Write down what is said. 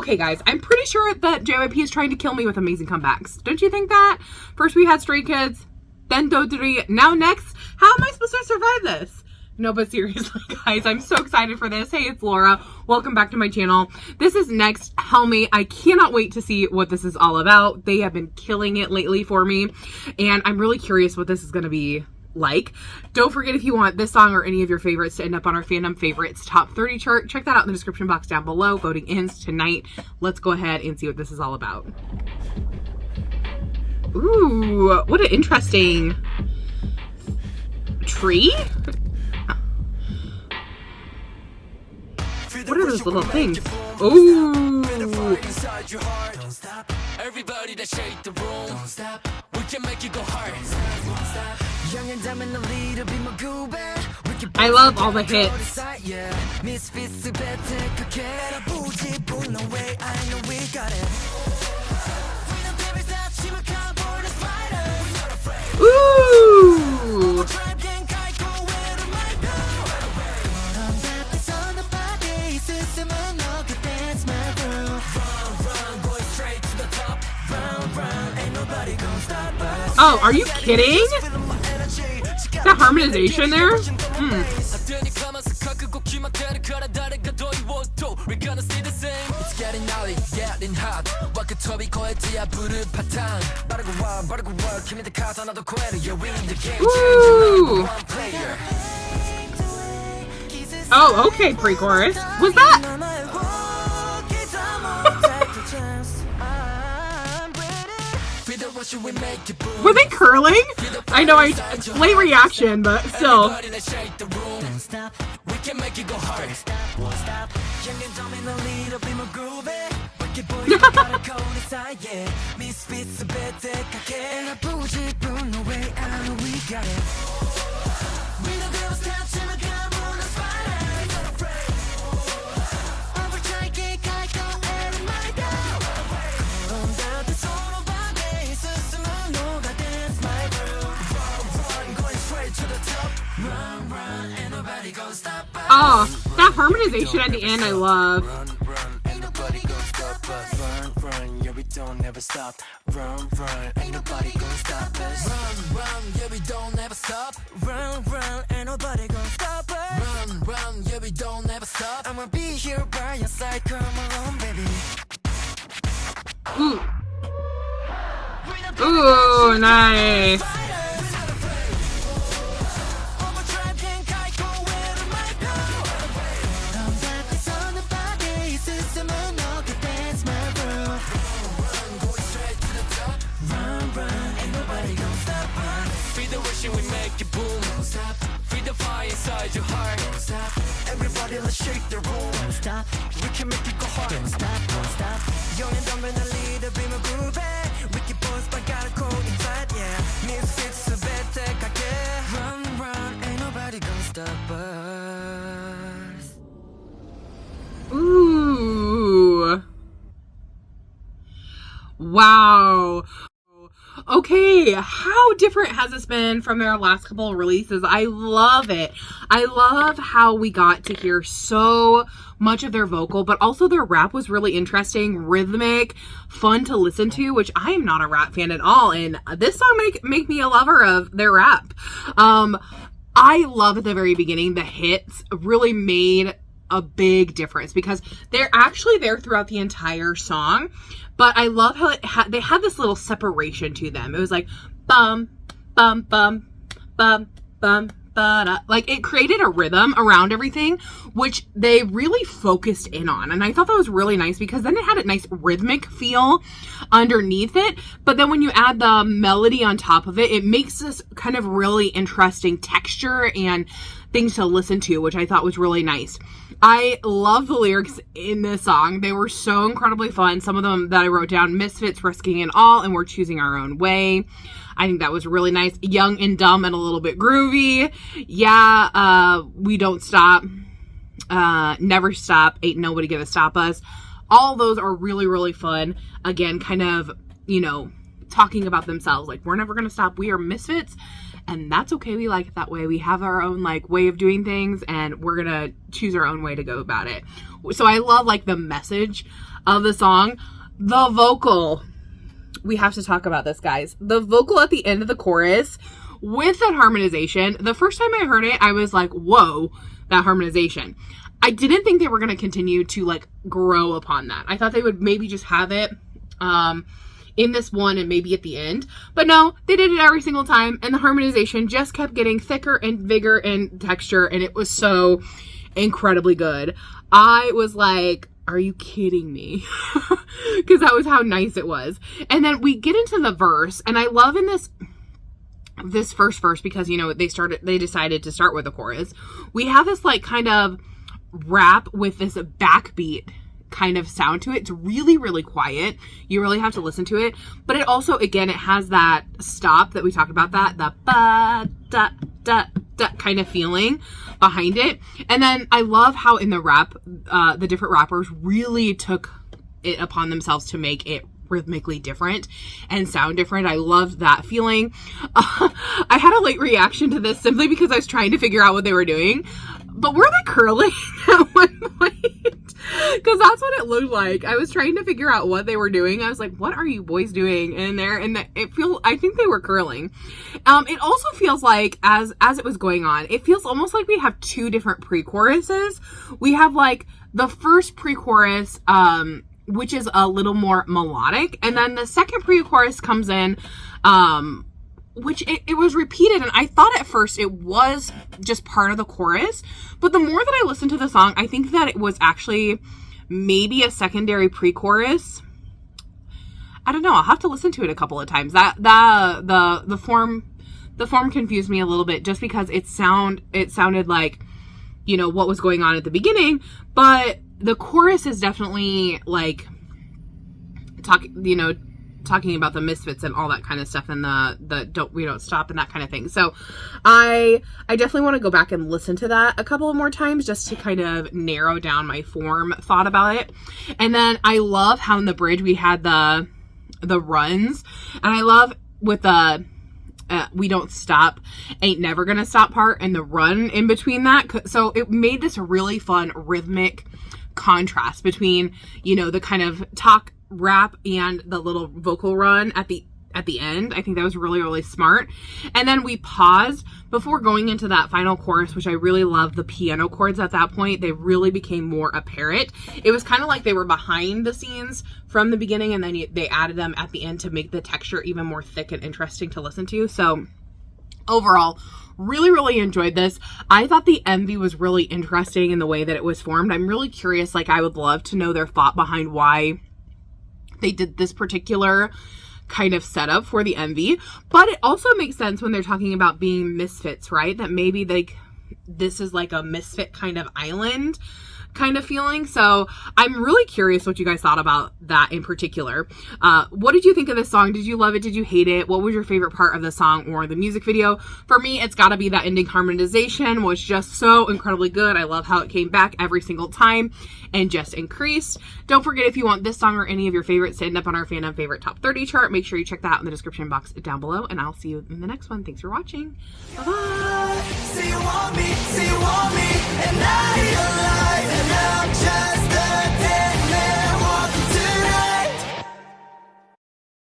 Okay, guys, I'm pretty sure that JYP is trying to kill me with amazing comebacks. Don't you think that? First we had Stray Kids, then Do3, now NEXZ. How am I supposed to survive this? No, but seriously, guys, I'm so excited for this. Hey, it's Laura. Welcome back to my channel. This is NEXZ Hellmate. I cannot wait to see what this is all about. They have been killing it lately for me, and I'm really curious what this is going to be like. Don't forget, if you want this song or any of your favorites to end up on our Fandom Favorites Top 30 chart, check that out in the description box down below. Voting ends tonight. Let's go ahead and see what this is all about. Ooh, what an interesting tree. What are those little things? Ooh. Everybody that shake the room. Don't stop. We can make you go hard. I love all the hits. Ooh. Oh, are you kidding? The harmonization there? Ooh. Oh, okay, pre-chorus. Was that? Were they curling? I know, late reaction, but still. Oh, that harmonization at the end I love. Don't never stop. Run, run, ain't nobody gonna stop us. Run, run, yeah, we don't ever stop. Run, run, ain't nobody gonna stop us. Run, run, yeah, we don't ever stop. I'ma be here by your side, come along, baby. Ooh. Ooh, nice. We make it boom. Don't stop. Feel the fire inside your heart. Don't stop. Everybody, let's shake the room. Don't stop. We can make it go hard. Don't stop. Don't stop. Young and dumb and a little bit more groovy. We keep boys, but gotta go inside. Yeah. Misfits, so better, kake. Run, run, ain't nobody gonna stop us. Ooh. Wow. Okay, how different has this been from their last couple of releases? I love it. I love how we got to hear so much of their vocal, but also their rap was really interesting, rhythmic, fun to listen to, which I am not a rap fan at all, and this song make me a lover of their rap. I love at the very beginning, the hits really made a big difference because they're actually there throughout the entire song. But I love how they had this little separation to them. It was like bum, bum, bum, bum, bum, ba-da. Like it created a rhythm around everything, which they really focused in on. And I thought that was really nice because then it had a nice rhythmic feel underneath it. But then when you add the melody on top of it, it makes this kind of really interesting texture and things to listen to, which I thought was really nice. I love the lyrics in this song. They were so incredibly fun. Some of them that I wrote down: misfits risking it all and we're choosing our own way. I think that was really nice. Young and dumb and a little bit groovy. Yeah, we don't stop. Never stop. Ain't nobody gonna stop us. All those are really, really fun. Again, kind of, you know, talking about themselves. Like, we're never gonna stop. We are misfits, and that's okay. We like it that way. We have our own like way of doing things, and we're gonna choose our own way to go about it. So I love like the message of the song. The vocal, we have to talk about this, guys. The vocal at the end of the chorus with that harmonization, the first time I heard it, I was like, whoa, that harmonization. I didn't think they were going to continue to like grow upon that. I thought they would maybe just have it in this one and maybe at the end. But no, they did it every single time, and the harmonization just kept getting thicker and bigger in texture, and it was so incredibly good. I was like, are you kidding me? Because that was how nice it was. And then we get into the verse, and I love in this first verse, because, you know, they decided to start with a chorus. We have this like kind of rap with this backbeat kind of sound to it. It's really, really quiet. You really have to listen to it. But it also, again, it has that stop that we talked about, the ba da da da kind of feeling behind it. And then I love how in the rap, the different rappers really took it upon themselves to make it rhythmically different and sound different. I loved that feeling. I had a late reaction to this simply because I was trying to figure out what they were doing. But were they curling at one point? Because that's what it looked like. I was trying to figure out what they were doing. I was like, what are you boys doing in there? And I think they were curling. It also feels like, as it was going on, it feels almost like we have two different pre-choruses. We have like the first pre-chorus, which is a little more melodic. And then the second pre-chorus comes in, which it was repeated, and I thought at first it was just part of the chorus, but the more that I listened to the song, I think that it was actually maybe a secondary pre-chorus. I don't know. I'll have to listen to it a couple of times. The form confused me a little bit, just because it sounded like, you know, what was going on at the beginning, but the chorus is definitely like talking about the misfits and all that kind of stuff, and we don't stop and that kind of thing. So I definitely want to go back and listen to that a couple of more times just to kind of narrow down my form thought about it. And then I love how in the bridge we had the runs, and I love with the we don't stop, ain't never gonna stop part, and the run in between that. So it made this really fun rhythmic contrast between, you know, the kind of talk rap and the little vocal run at the end. I think that was really, really smart. And then we paused before going into that final chorus, which I really love. The piano chords at that point, they really became more apparent. It was kind of like they were behind the scenes from the beginning, and then they added them at the end to make the texture even more thick and interesting to listen to. So overall, really, really enjoyed this. I thought the MV was really interesting in the way that it was formed. I'm really curious. Like, I would love to know their thought behind why they did this particular kind of setup for the MV. But it also makes sense when they're talking about being misfits, right? That maybe this is like a misfit kind of island kind of feeling. So I'm really curious what you guys thought about that in particular. What did you think of this song? Did you love it? Did you hate it? What was your favorite part of the song or the music video? For me, it's gotta be that ending harmonization was just so incredibly good. I love how it came back every single time and just increased. Don't forget, if you want this song or any of your favorites to end up on our Fandom Favorite Top 30 chart, make sure you check that out in the description box down below, and I'll see you in the next one. Thanks for watching. Bye-bye.